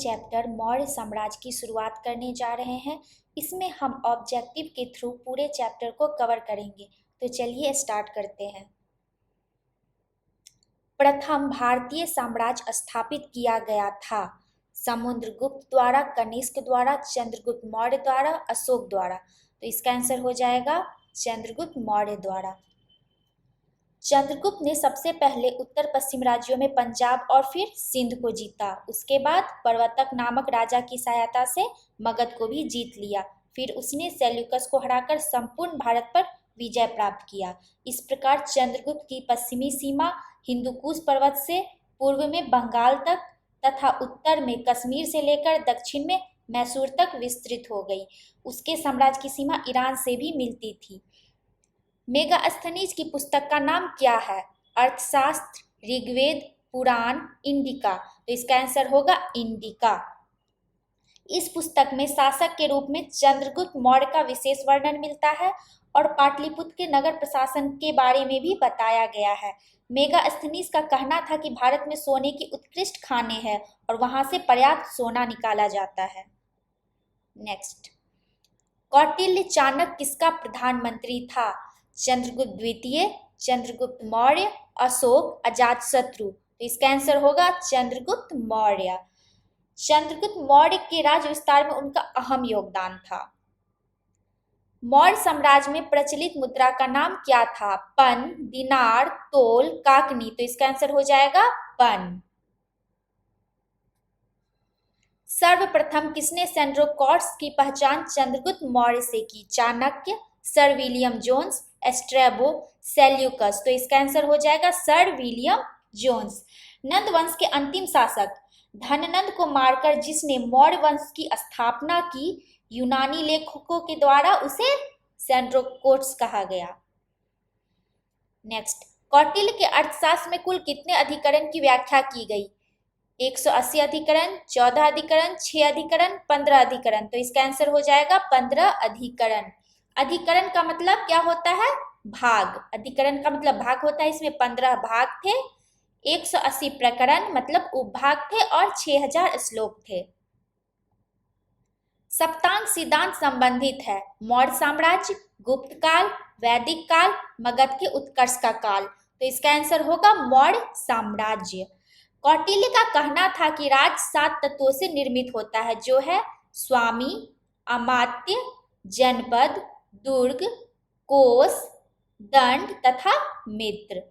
Chapter Maurya साम्राज्य की शुरुआत करने जा रहे हैं। इसमें हम ऑब्जेक्टिव के थ्रू पूरे चैप्टर को कवर करेंगे। तो चलिए स्टार्ट करते हैं। प्रथम भारतीय साम्राज्य स्थापित किया गया था समुद्रगुप्त द्वारा, कनिष्क द्वारा, चंद्रगुप्त मौर्य द्वारा, अशोक द्वारा। तो इसका आंसर हो जाएगा चंद्रगुप्त मौर्य द्वारा। चंद्रगुप्त ने सबसे पहले उत्तर पश्चिम राज्यों में पंजाब और फिर सिंध को जीता। उसके बाद प्रवर्तक नामक राजा की सहायता से मगध को भी जीत लिया। फिर उसने सेल्यूकस को हराकर संपूर्ण भारत पर विजय प्राप्त किया। इस प्रकार चंद्रगुप्त की पश्चिमी सीमा हिंदुकुश पर्वत से पूर्व में बंगाल तक तथा उत्तर में कश्मीर से लेकर दक्षिण में मैसूर तक विस्तृत हो गई। उसके साम्राज्य की सीमा ईरान से भी मिलती थी। मेगास्थनीज की पुस्तक का नाम क्या है? अर्थशास्त्र, ऋग्वेद, पुराण, इंडिका। तो इसका आंसर होगा इंडिका। इस पुस्तक में शासक के रूप में चंद्रगुप्त मौर्य का विशेष वर्णन मिलता है और पाटलिपुत्र के नगर प्रशासन के बारे में भी बताया गया है। मेगास्थनीज का कहना था कि भारत में सोने की उत्कृष्ट खानें हैं और वहां से पर्याप्त सोना निकाला जाता है। नेक्स्ट, कौटिल्य चाणक्य किसका प्रधानमंत्री था? चंद्रगुप्त द्वितीय, चंद्रगुप्त मौर्य, अशोक, अजातशत्रु। तो इसका आंसर होगा चंद्रगुप्त मौर्य। चंद्रगुप्त मौर्य के राज्य विस्तार में उनका अहम योगदान था। मौर्य साम्राज्य में प्रचलित मुद्रा का नाम क्या था? पन, दिनार, तोल, काकनी। तो इसका आंसर हो जाएगा पन। सर्वप्रथम किसने सेंड्रोकॉर्ड्स की पहचान चंद्रगुप्त मौर्य से की? Chanakya, sir William Jones, Strabo, Seleucus. तो इसका आंसर हो जाएगा सर विलियम जोन्स। नंद वंश के अंतिम शासक धननंद को मारकर जिसने मौर्य वंश की स्थापना की, यूनानी लेखकों के द्वारा उसे सेंड्रोकॉर्ड्स कहा गया। नेक्स्ट, कौटिल्य के अर्थशास्त्र में कुल कितने अधिकरण की व्याख्या की गई? 180 अधिकरण, 14 अधिकरण, 6 अधिकरण, 15 अधिकरण। तो इसका आंसर हो जाएगा 15 अधिकरण। अधिकरण का मतलब क्या होता है? भाग। अधिकरण का मतलब भाग होता है। इसमें 15 भाग थे, 180 प्रकरण मतलब उपभाग थे और 6000 श्लोक थे। सप्तांग सिद्धांत संबंधित है मौर्य साम्राज्य, गुप्त काल, वैदिक काल, मगध के उत्कर्ष का काल। तो इसका आंसर होगा मौर्य साम्राज्य। कौटिल्य का कहना था कि राज्य 7 तत्वों से निर्मित होता है, जो है स्वामी, अमात्य, जनपद, दुर्ग, कोष, दंड तथा मित्र।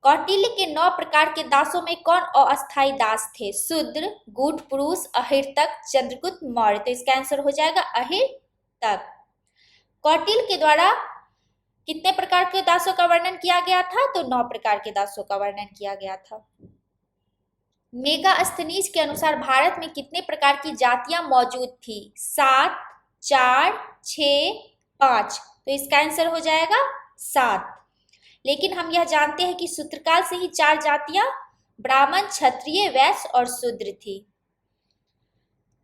कौटिल्य के 9 प्रकार के दासों में कौन अस्थायी दास थे? शूद्र, गूढ़ पुरुष, अहिर्तक, चंद्रगुप्त मौर्य। तो इसका आंसर हो जाएगा अहिर्तक। कौटिल्य के द्वारा कितने प्रकार के दासों का वर्णन किया गया था? तो 9 प्रकार के दासों का वर्णन किया गया था। मेगास्थनीज के अनुसार भारत में कितने प्रकार की जातियां मौजूद थी? 7, 4, 6, 5। तो इसका आंसर हो जाएगा 7। लेकिन हम यह जानते हैं कि सूत्रकाल से ही 4 जातियां ब्राह्मण, क्षत्रिय, वैश्य और शूद्र थी।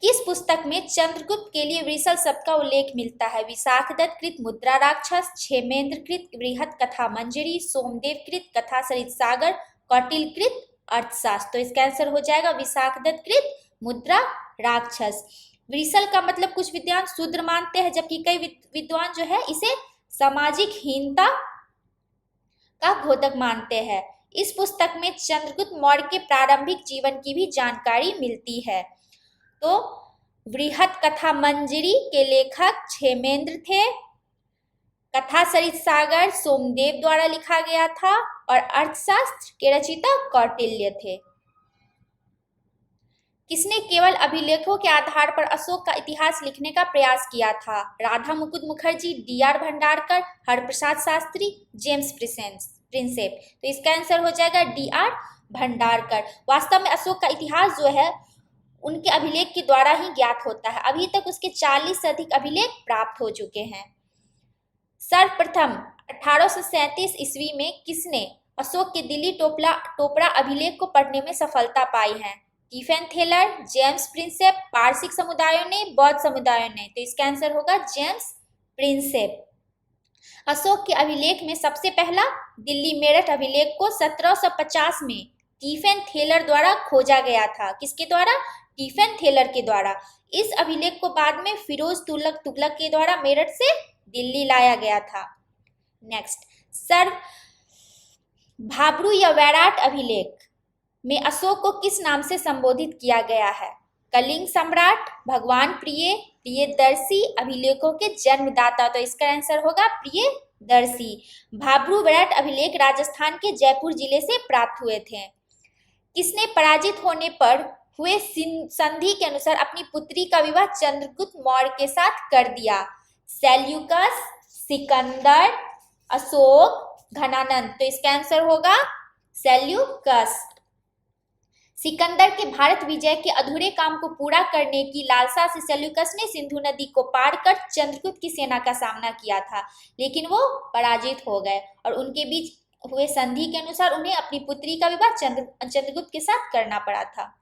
किस पुस्तक में चंद्रगुप्त के लिए वृषल शब्द का उल्लेख मिलता है? विशाखदत्त कृत मुद्रा राक्षस, क्षेमेंद्र कृत बृहत कथा मंजरी, सोमदेव कृत कथा सरित सागर, कौटिल्य कृत अर्थशास्त्र। तो इसका आंसर हो जाएगा विशाखदत्त कृत मुद्रा राक्षस। वृषल का मतलब कुछ विद्वान शूद्र मानते हैं, जबकि कई विद्वान जो है इसे सामाजिक हीनता का घोतक मानते हैं। इस पुस्तक में चंद्रगुप्त मौर्य के प्रारंभिक जीवन की भी जानकारी मिलती है। तो बृहत कथा मंजरी के लेखक क्षेमेंद्र थे, कथा सरित सागर सोमदेव द्वारा लिखा गया था और अर्थशास्त्र के रचयिता कौटिल्य थे। किसने केवल अभिलेखों के आधार पर अशोक का इतिहास लिखने का प्रयास किया था? Radha Mukund Mukherjee, D R. Bhandarkar, Haraprasad Shastri, James Prinsep. तो इसका आंसर हो जाएगा डी.आर. भंडारकर। वास्तव में अशोक का इतिहास जो है उनके अभिलेख के द्वारा ही ज्ञात होता है। अभी तक उसके 40 से अधिक अभिलेख प्राप्त हो चुके हैं। सर्वप्रथम 1837 ईस्वी में किसने अशोक के दिल्ली टोपरा अभिलेख को पढ़ने में सफलता पाई है? स्टीफन थेलर, जेम्स प्रिंसेप, पारसिक समुदायों ने, बौद्ध समुदायों ने। तो इसका आंसर होगा जेम्स प्रिंसेप। अशोक के अभिलेख में सबसे पहला दिल्ली मेरठ अभिलेख को 1750 में स्टीफन थेलर द्वारा खोजा गया था। किसके द्वारा? स्टीफन थेलर के द्वारा। इस अभिलेख को बाद में फिरोज तुगलक के द्वारा मेरठ से दिल्ली लाया गया था। नेक्स्ट, सर भाब्रू या वैराट अभिलेख में अशोक को किस नाम से संबोधित किया गया है? कलिंग सम्राट, भगवान प्रिय, प्रियदर्शी, अभिलेखों के जन्मदाता। तो इसका आंसर होगा प्रियदर्शी। भाब्रू वैराट अभिलेख राजस्थान के जयपुर जिले से प्राप्त हुए थे। किसने पराजित होने पर हुए संधि के अनुसार अपनी पुत्री का विवाह चंद्रगुप्त मौर्य के साथ कर दिया? सेल्यूकस, सिकंदर, अशोक, घनानंद। तो इसका आंसर होगा सेल्यूकस। सिकंदर के भारत विजय के अधूरे काम को पूरा करने की लालसा से सेल्यूकस ने सिंधु नदी को पार कर चंद्रगुप्त की सेना का सामना किया था, लेकिन वो पराजित हो गए और उनके बीच हुए संधि के अनुसार उन्हें अपनी पुत्री का विवाह चंद्रगुप्त के साथ करना पड़ा था।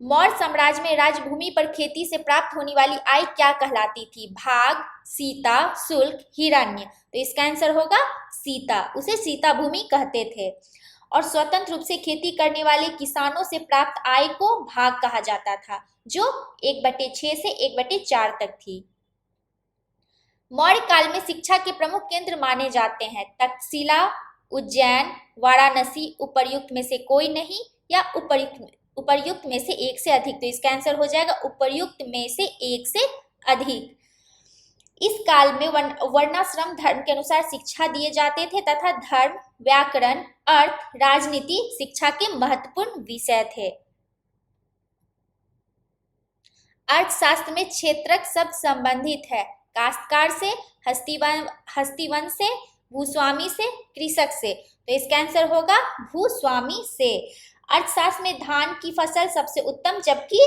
मौर्य साम्राज्य में राजभूमि पर खेती से प्राप्त होने वाली आय क्या कहलाती थी? भाग, सीता, शुल्क, हिरण्य। तो इसका आंसर होगा सीता। उसे सीता भूमि कहते थे। और स्वतंत्र रूप से खेती करने वाले किसानों से प्राप्त आय को भाग कहा जाता था, जो 1/6 से 1/4 तक थी। मौर्य काल में शिक्षा के प्रमुख केंद्र माने जाते हैं तक्षशिला, उज्जैन, वाराणसी। उपर्युक्त में से कोई नहीं या उपर्युक्त में से एक से अधिक। तो इसका आंसर हो जाएगा उपर्युक्त में से एक से अधिक। इस काल में वर्णाश्रम धर्म के अनुसार शिक्षा दिए जाते थे तथा धर्म, व्याकरण, अर्थ, राजनीति शिक्षा के महत्वपूर्ण विषय थे। अर्थशास्त्र में क्षेत्रक शब्द संबंधित है काश्तकार से, हस्तिवन से, भूस्वामी से, कृषक से। तो इसका आंसर होगा भूस्वामी से। अर्थशास्त्र में धान की फसल सबसे उत्तम जबकि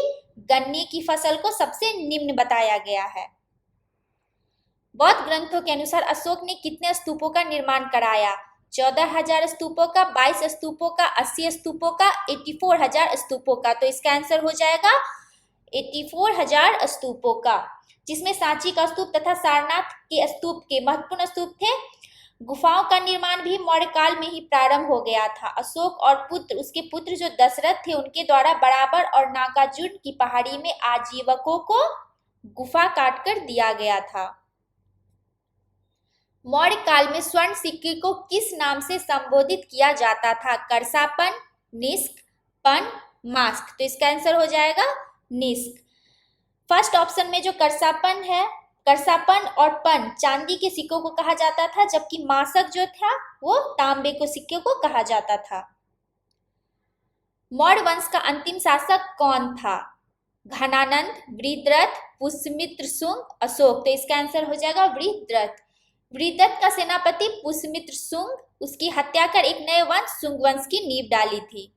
गन्ने की फसल को सबसे निम्न बताया गया है। बौद्ध ग्रंथों के अनुसार अशोक ने कितने स्तूपों का निर्माण कराया? 14,000 स्तूपों का, 22 स्तूपों का, 80 स्तूपों का, 84,000 स्तूपों का। तो इसका आंसर हो जाएगा 84,000 स्तूपों का, जिसमें सांची का स्तूप तथा सारनाथ के स्तूप के महत्वपूर्ण स्तूप थे। गुफाओं का निर्माण भी मौर्य काल में ही प्रारंभ हो गया था। अशोक और उसके पुत्र जो दशरथ थे उनके द्वारा बराबर और नागार्जुन की पहाड़ी में आजीवकों को गुफा काटकर दिया गया था। मौर्य काल में स्वर्ण सिक्के को किस नाम से संबोधित किया जाता था? करसापन, निष्क, पन, मास्क। तो इसका आंसर हो जाएगा निष्क। फर्स्ट ऑप्शन में जो करसापन है, करसापन और पन चांदी के सिक्कों को कहा जाता था, जबकि मासक जो था वो तांबे को सिक्के को कहा जाता था। मौर्य वंश का अंतिम शासक कौन था? घनानंद, वृत्रथ, पुष्यमित्र शुंग, अशोक। तो इसका आंसर हो जाएगा वृत्रथ। वृत्रथ का सेनापति पुष्यमित्र शुंग उसकी हत्या कर एक नए वंश शुंग वंश की नींव डाली थी।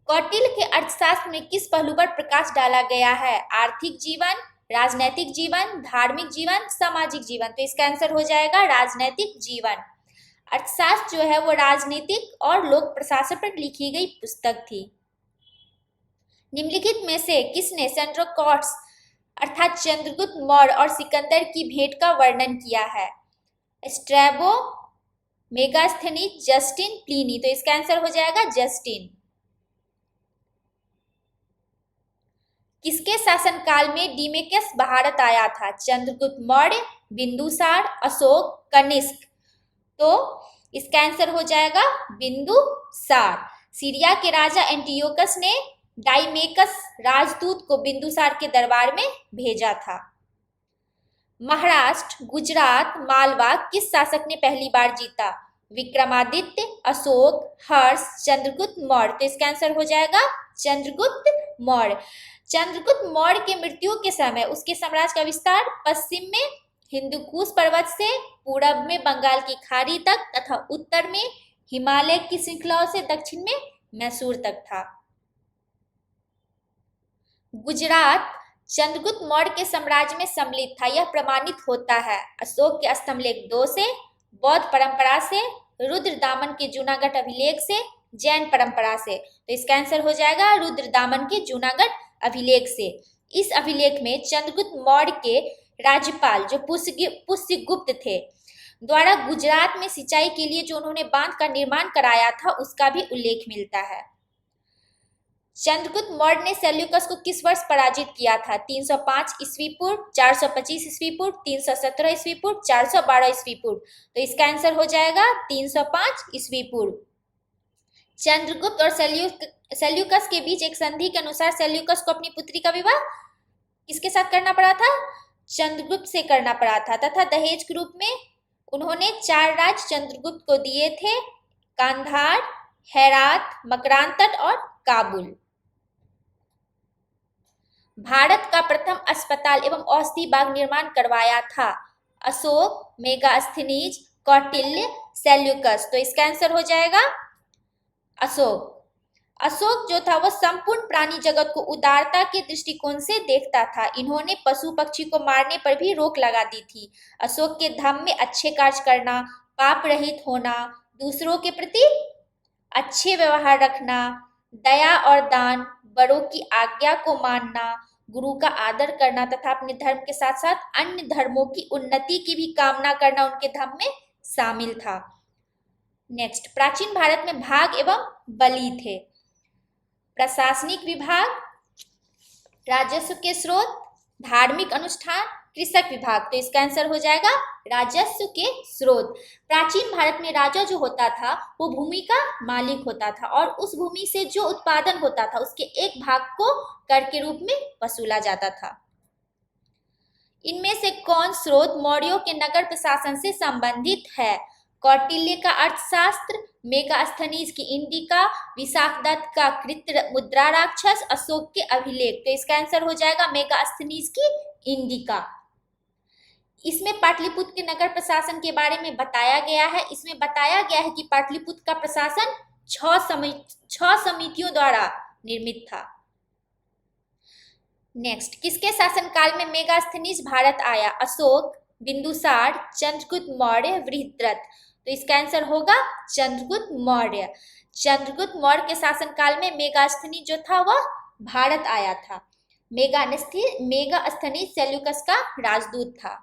कौटिल्य के अर्थशास्त्र में किस पहलू पर प्रकाश डाला गया है? आर्थिक जीवन, राजनैतिक जीवन, धार्मिक जीवन, सामाजिक जीवन। तो इसका आंसर हो जाएगा राजनैतिक जीवन। अर्थशास्त्र जो है वो राजनीतिक और लोक प्रशासन पर लिखी गई पुस्तक थी। निम्नलिखित में से किसने सेंड्रोकॉट्स अर्थात चंद्रगुप्त मौर्य और सिकंदर की भेंट का वर्णन किया है? Strabo, Megasthenes, Justin, Pliny. तो इसका आंसर हो जाएगा जस्टिन। किसके शासनकाल में डिमेकस भारत आया था? चंद्रगुप्त मौर्य, बिंदुसार, अशोक, कनिष्क। तो इसका आंसर हो जाएगा बिंदुसार। सीरिया के राजा एंटियोकस ने डाइमेकस राजदूत को बिंदुसार के दरबार में भेजा था। महाराष्ट्र, गुजरात, मालवा किस शासक ने पहली बार जीता? विक्रमादित्य, अशोक, हर्ष, चंद्रगुप्त मौर्य। तो इसका आंसर हो जाएगा चंद्रगुप्त मौर्य। चंद्रगुप्त मौर्य की मृत्यु के समय उसके साम्राज्य का विस्तार पश्चिम में हिंदुकुश पर्वत से पूरब में बंगाल की खाड़ी तक तथा उत्तर में हिमालय की श्रृंखलाओं से दक्षिण में मैसूर तक था। गुजरात चंद्रगुप्त मौर्य के साम्राज्य में सम्मिलित था, यह प्रमाणित होता है अशोक के स्तंभलेख 2 से, बौद्ध परंपरा से, रुद्रदामन के जूनागढ़ अभिलेख से, जैन परंपरा से। तो इसका आंसर हो जाएगा रुद्रदामन के जूनागढ़ अभिलेख से। इस अभिलेख में चंद्रगुप्त मौर्य के राज्यपाल जो पुष्यगुप्त थे द्वारा गुजरात में सिंचाई के लिए जो उन्होंने बांध का निर्माण कराया था उसका भी उल्लेख मिलता है। चंद्रगुप्त मौर्य ने सेल्यूकस को किस वर्ष पराजित किया था? 305 ईस्वी पूर्व, 425 ईस्वी पूर्व, 317 ईस्वी पूर्व, 412 ईस्वी पूर्व। तो इसका आंसर हो जाएगा 305 ईस्वी पूर्व। चंद्रगुप्त और सेल्यूकस के बीच एक संधि के अनुसार सेल्यूकस को अपनी पुत्री का विवाह किसके साथ करना पड़ा था? चंद्रगुप्त से करना पड़ा था, तथा दहेज के रूप में उन्होंने 4 राज्य चंद्रगुप्त को दिए थे: कांधार, हेरात, मकरान तट और काबुल। भारत का प्रथम अस्पताल एवं औषधि बाग निर्माण करवाया था? अशोक, मेगास्थनीज, कौटिल्य, सेल्यूकस। तो इसका आंसर हो जाएगा अशोक। अशोक जो था वो संपूर्ण प्राणी जगत को उदारता के दृष्टिकोण से देखता था। इन्होंने पशु पक्षी को मारने पर भी रोक लगा दी थी। अशोक के धम्म में अच्छे कार्य करना, पाप रहित होना, दूसरों के प्रति अच्छे व्यवहार रखना, दया और दान, बड़ों की आज्ञा को मानना, गुरु का आदर करना तथा अपने धर्म के साथ साथ अन्य धर्मों की उन्नति की भी कामना करना उनके धर्म में शामिल था। नेक्स्ट, प्राचीन भारत में भाग एवं बलि थे? प्रशासनिक विभाग, राजस्व के स्रोत, धार्मिक अनुष्ठान, कृषक विभाग। तो इसका आंसर हो जाएगा राजस्व के स्रोत। प्राचीन भारत में राजा जो होता था वो भूमि का मालिक होता था और उस भूमि से जो उत्पादन होता था उसके एक भाग को कर के रूप में वसूला जाता था। इनमें से कौन स्रोत मौर्यों के नगर प्रशासन से संबंधित है? कौटिल्य का अर्थशास्त्र, मेगास्थनीज की इंडिका, विशाखदत्त का कृत मुद्रा राक्षस, अशोक के अभिलेख। तो इसका आंसर हो जाएगा मेगास्थनीज की इंडिका। इसमें पाटलिपुत्र के नगर प्रशासन के बारे में बताया गया है। इसमें बताया गया है कि पाटलिपुत्र का प्रशासन 6 समितियों द्वारा निर्मित था। नेक्स्ट, किसके शासनकाल में मेगास्थनीज भारत आया? अशोक, बिंदुसार, चंद्रगुप्त मौर्य, बृहद्रथ। तो इसका आंसर होगा चंद्रगुप्त मौर्य। चंद्रगुप्त मौर्य के शासनकाल में मेगास्थनीज जो था वह भारत आया था। मेगास्थनीज सेल्यूकस का राजदूत था।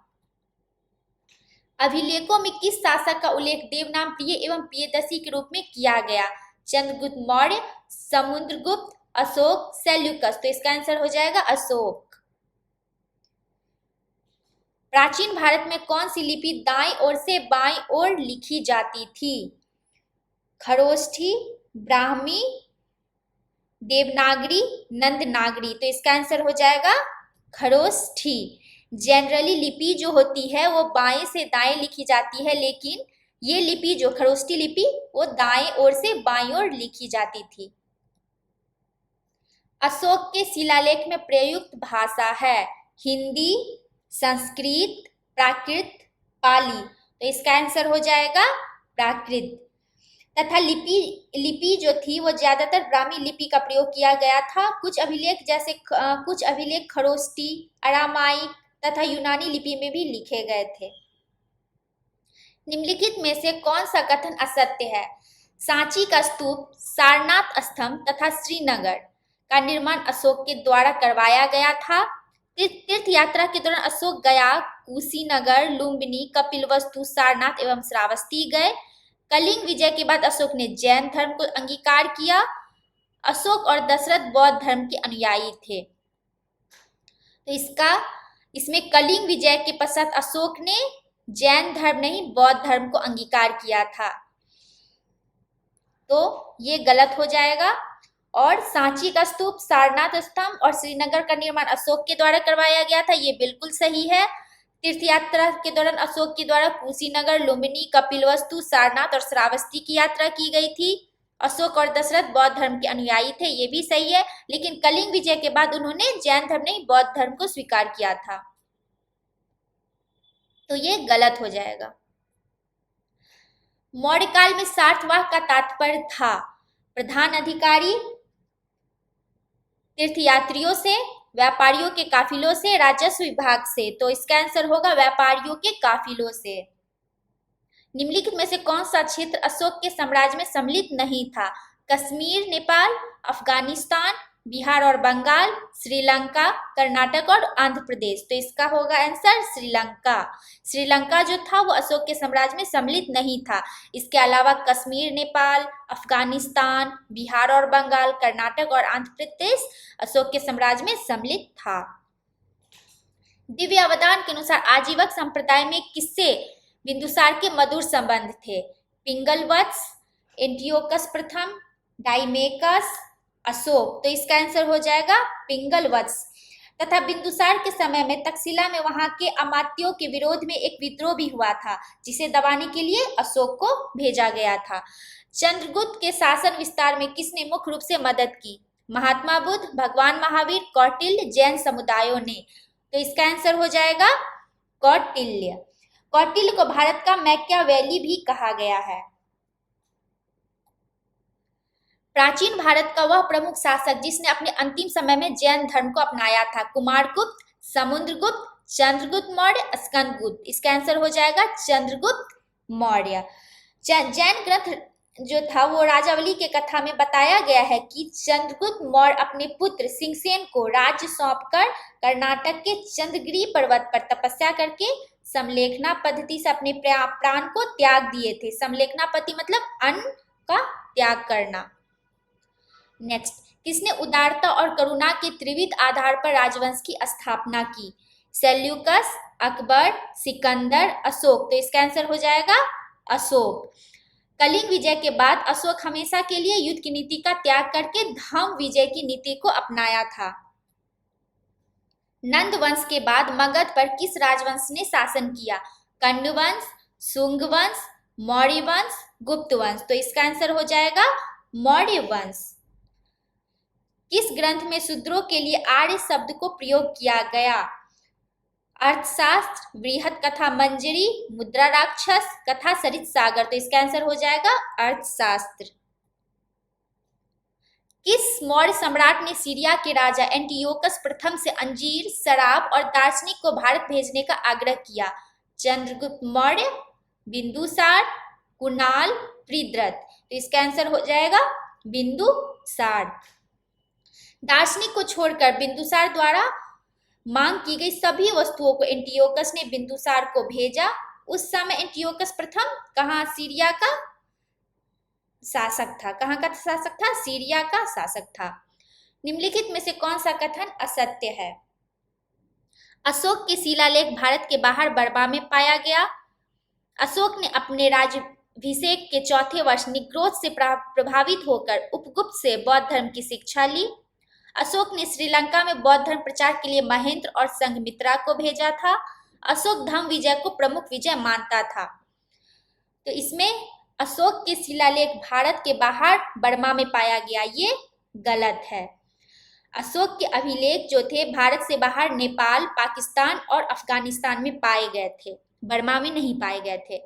अभिलेखों में किस शासक का उल्लेख देवनाम प्रिय एवं प्रियदर्शी के रूप में किया गया? चंद्रगुप्त मौर्य, समुद्रगुप्त, अशोक, सेल्यूकस। तो इसका आंसर हो जाएगा अशोक। प्राचीन भारत में कौन सी लिपि दाईं ओर से बाईं ओर लिखी जाती थी? खरोष्ठी, ब्राह्मी, देवनागरी, नंदनागरी। तो इसका आंसर हो जाएगा खरोष्ठी। जनरली लिपि जो होती है वो बाएं से दाएं लिखी जाती है, लेकिन ये लिपि जो खरोष्ठी लिपि वो दाएं ओर से बाईं ओर लिखी जाती थी। अशोक के शिलालेख में प्रयुक्त भाषा है? हिंदी, संस्कृत, प्राकृत, पाली। तो इसका आंसर हो जाएगा प्राकृत। तथा लिपि जो थी वो ज्यादातर ब्राह्मी लिपि का प्रयोग किया गया था। कुछ अभिलेख खरोष्ठी, अरामाइक तथा यूनानी लिपि में भी लिखे गए थे। निम्नलिखित में से कौन सा कथन असत्य है? सांची का स्तूप, सारनाथ स्तंभ तथा श्रीनगर का निर्माण अशोक के द्वारा करवाया गया था। तीर्थ यात्रा के दौरान अशोक गया, कुशीनगर, लुम्बिनी, कपिलवस्तु, सारनाथ एवं श्रावस्ती गए। कलिंग विजय के बाद अशोक ने जैन धर्म को अंगीकार किया। अशोक और दशरथ बौद्ध धर्म के अनुयायी थे। तो इसमें कलिंग विजय के पश्चात अशोक ने जैन धर्म नहीं बौद्ध धर्म को अंगीकार किया था, तो ये गलत हो जाएगा। और सांची का स्तूप, सारनाथ स्तंभ और श्रीनगर का निर्माण अशोक के द्वारा करवाया गया था, ये बिल्कुल सही है। तीर्थ यात्रा के दौरान अशोक के द्वारा कुशीनगर, लुम्बिनी, कपिलवस्तु, सारनाथ और श्रावस्ती की यात्रा की गई थी। अशोक और दशरथ बौद्ध धर्म के अनुयायी थे, ये भी सही है। लेकिन कलिंग विजय के बाद उन्होंने जैन धर्म नहीं बौद्ध धर्म को स्वीकार किया था, तो ये गलत हो जाएगा। मौर्य काल में सार्थवाह का तात्पर्य था? प्रधान अधिकारी, तीर्थयात्रियों से, व्यापारियों के काफिलों से, राजस्व विभाग से। तो इसका आंसर होगा व्यापारियों के काफिलों से। निम्नलिखित में से कौन सा क्षेत्र अशोक के साम्राज्य में सम्मिलित नहीं था? कश्मीर, नेपाल, अफगानिस्तान, बिहार और बंगाल, श्रीलंका, कर्नाटक और आंध्र प्रदेश। तो इसका होगा आंसर श्रीलंका। श्रीलंका जो था वो अशोक के साम्राज्य में सम्मिलित नहीं था। इसके अलावा कश्मीर, नेपाल, अफगानिस्तान, बिहार और बंगाल, कर्नाटक और आंध्र प्रदेश अशोक के साम्राज्य में सम्मिलित था। दिव्य अवदान के अनुसार आजीवक संप्रदाय में किससे बिंदुसार के मधुर संबंध थे? पिंगलवत्स, एंटियोकस प्रथम, डाइमेकस, अशोक। तो इसका आंसर हो जाएगा पिंगलवत्स। तथा बिंदुसार के समय में तक्षशिला में वहां के अमात्यों के विरोध में एक विद्रोह भी हुआ था, जिसे दबाने के लिए अशोक को भेजा गया था। चंद्रगुप्त के शासन विस्तार में किसने मुख्य रूप से मदद की? महात्मा बुद्ध, भगवान महावीर, कौटिल्य, जैन समुदायों ने। तो इसका आंसर हो जाएगा कौटिल्य। कौटिल्य को भारत का मैकियावेली भी कहा गया है। प्राचीन भारत का वह प्रमुख शासक जिसने अपने अंतिम समय में जैन धर्म को अपनाया था? कुमारगुप्त, समुद्रगुप्त, चंद्रगुप्त मौर्य, स्कंदगुप्त। इसका आंसर हो जाएगा चंद्रगुप्त मौर्य। जैन ग्रंथ जो था वो राजावली के कथा में बताया गया है कि चंद्रगुप्त मौर्य अपने पुत्र सिंहसेन को राज्य सौंपकर कर्नाटक के चंद्रगिरी पर्वत पर तपस्या करके समलेखना पद्धति से अपने प्राण को त्याग दिए थे। समलेखना पद्धति मतलब अन्न का त्याग करना। नेक्स्ट, किसने उदारता और करुणा के त्रिविध आधार पर राजवंश की स्थापना की? सेल्यूकस, अकबर, सिकंदर, अशोक। तो इसका आंसर हो जाएगा अशोक। कलिंग विजय के बाद अशोक हमेशा के लिए युद्ध की नीति का त्याग करके धम्म विजय की नीति को अपनाया था। नंद वंश के बाद मगध पर किस राजवंश ने शासन किया? कण्व वंश, शुंग वंश, मौर्य वंश, गुप्त वंश। तो इसका आंसर हो जाएगा मौर्य वंश। किस ग्रंथ में शूद्रों के लिए आर्य शब्द को प्रयोग किया गया? अर्थशास्त्र, बृहत कथा मंजरी, मुद्रा राक्षस, कथा सरित सागर। तो इसका आंसर हो जाएगा अर्थशास्त्र। किस मौर्य सम्राट ने सीरिया के राजा एंटियोकस प्रथम से अंजीर, शराब और दार्शनिक को भारत भेजने का आग्रह किया? चंद्रगुप्त मौर्य, बिंदुसार, कुणाल, पृथ्वीदत्त। तो इसका आंसर हो जाएगा बिंदुसार। दार्शनिक को छोड़कर बिंदुसार द्वारा मांग की गई सभी वस्तुओं को एंटियोकस ने बिंदुसार को भेजा। उस समय एंटियोकस प्रथम कहाँ सीरिया का शासक था? कहाँ का शासक था? सीरिया का शासक था। निम्नलिखित में से कौन सा कथन असत्य है? अशोक के शिलालेख भारत के बाहर बर्मा में पाया गया। अशोक ने अपने राज्याभिषेक के चौथे वर्ष निग्रोध से प्रभावित होकर उपगुप्त से बौद्ध धर्म की शिक्षा ली। अशोक ने श्रीलंका में बौद्ध धर्म प्रचार के लिए महेंद्र और संघमित्रा को भेजा था। अशोक धम्म विजय को प्रमुख विजय मानता था। तो इसमें अशोक के शिलालेख भारत के बाहर बर्मा में पाया गया, ये गलत है। अशोक के अभिलेख जो थे भारत से बाहर नेपाल, पाकिस्तान और अफगानिस्तान में पाए गए थे, बर्मा में नहीं पाए गए थे।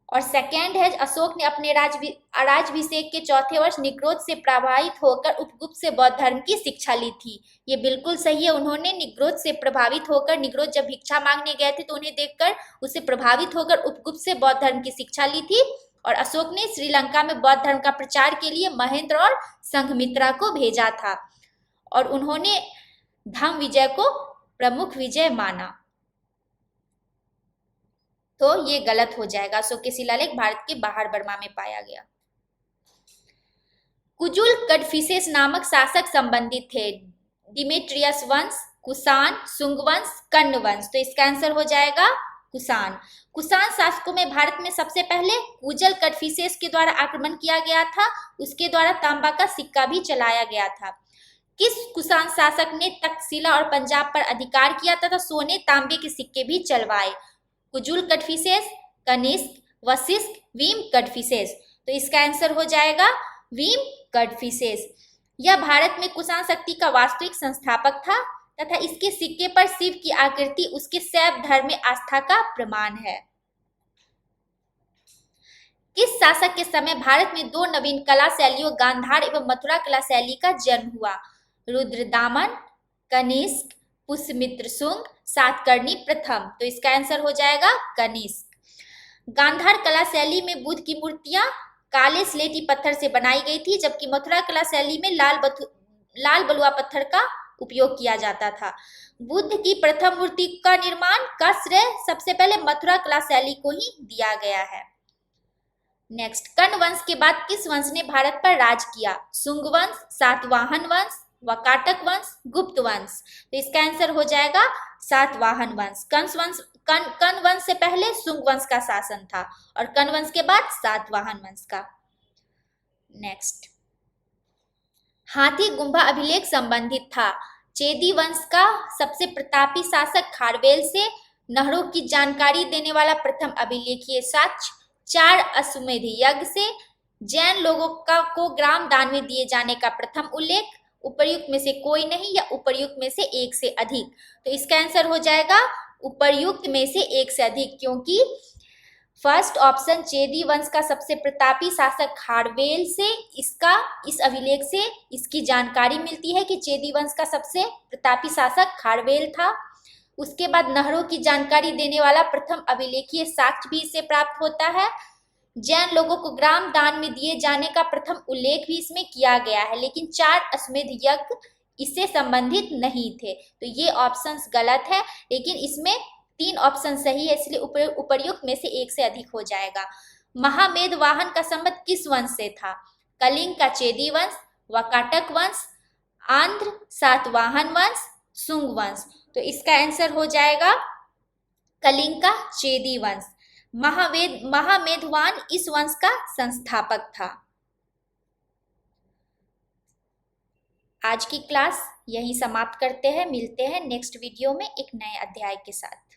और सेकेंड है, अशोक ने अपने राज्याभिषेक के चौथे वर्ष निग्रोध से प्रभावित होकर उपगुप्त से बौद्ध धर्म की शिक्षा ली थी। ये बिल्कुल सही है। उन्होंने निग्रोध से प्रभावित होकर, निग्रोध जब भिक्षा मांगने गए थे तो उन्हें देखकर उससे प्रभावित होकर उपगुप्त से बौद्ध धर्म की शिक्षा ली थी। और अशोक ने श्रीलंका में बौद्ध धर्म का प्रचार के लिए महेंद्र और संघमित्रा को भेजा था और उन्होंने धम्म विजय को प्रमुख विजय माना। तो ये गलत हो जाएगा। अशोक के शिलालेख भारत के बाहर बर्मा में पाया गया। कुजुल कड़फिसेस नामक शासक संबंधित थे? डिमेट्रियस वंश, कुषाण, शुंग वंश, कण्व वंश। तो इसका आंसर हो जाएगा कुषाण। कुषाण शासकों में भारत में सबसे पहले कुजल कड़फिसेस के द्वारा आक्रमण किया गया था। उसके द्वारा तांबा का सिक्का भी चलाया गया था। किस कुषाण शासक ने तक्षशिला और पंजाब पर अधिकार किया तथा सोने तांबे के सिक्के भी चलवाए? कुजुल कड़फिसेस, कनिष्क, वशिष्ठ, वीम कड़फिसेस। तो इसका आंसर हो जाएगा वीम कड़फिसेस। यह भारत में कुषाण शक्ति का वास्तविक संस्थापक था तथा इसके सिक्के पर शिव की आकृति उसके शैव धर्म में आस्था का प्रमाण है। किस शासक के समय भारत में दो नवीन कला शैलियों गांधार एवं मथुरा कला शैली का जन्म हुआ? रुद्रदामन, कनिष्क, पुष्यमित्र शुंग, सातकर्णी प्रथम। तो इसका आंसर हो जाएगा कनिष्क। गांधार कला शैली में बुद्ध की मूर्तियां काले स्लेटी पत्थर से बनाई गई थी, जबकि मथुरा कला शैली में लाल लाल बलुआ पत्थर का उपयोग किया जाता था। बुद्ध की प्रथम मूर्ति का निर्माण का श्रेय सबसे पहले मथुरा कला शैली को ही दिया गया है। नेक्स्ट, कर्ण वंश के बाद किस वंश ने भारत पर राज किया? शुंग वंश, सातवाहन वंश, वाकाटक वंश, गुप्त वंश। तो इसका आंसर हो जाएगा सातवाहन वंश। कर्ण वंश से पहले शुंग वंश का शासन था और कर्ण वंश के बाद सातवाहन वंश का। नेक्स्ट, हाथी गुम्बा अभिलेख संबंधित था। चेदी वंश का सबसे प्रतापी शासक खारवेल से नहरों की जानकारी देने वाला प्रथम अभिलेखीय साक्ष्य 4 अश्वमेध यज्ञ से जैन लोगों को ग्राम दान में दिए जाने का प्रथम उल्लेख, उपर्युक्त में से कोई नहीं या उपर्युक्त में से एक से अधिक। तो इसका आंसर हो जाएगा उपर्युक्त में से एक से अधिक, क्योंकि फर्स्ट ऑप्शन चेदी वंश का सबसे प्रतापी शासक खारवेल से इस अभिलेख से इसकी जानकारी मिलती है कि चेदी वंश का सबसे प्रतापी शासक खारवेल था। उसके बाद नहरों की जानकारी देने वाला प्रथम अभिलेखीय साक्ष्य भी इससे प्राप्त होता है। जैन लोगों को ग्राम दान में दिए जाने का प्रथम उल्लेख भी इसमें किया गया है, लेकिन 4 अश्वमेध यज्ञ इससे संबंधित नहीं थे। तो ये ऑप्शंस गलत है, लेकिन इसमें 3 ऑप्शन सही है, इसलिए उपर्युक्त में से एक से अधिक हो जाएगा। महामेध वाहन का संबंध किस वंश से था? कलिंग का चेदी वंश, वाकाटक वंश, आंध्र सातवाहन वंश, शुंग वंश। तो इसका आंसर हो जाएगा कलिंग का चेदी वंश। महामेधवान इस वंश का संस्थापक था। आज की क्लास यहीं समाप्त करते हैं। मिलते हैं नेक्स्ट वीडियो में एक नए अध्याय के साथ।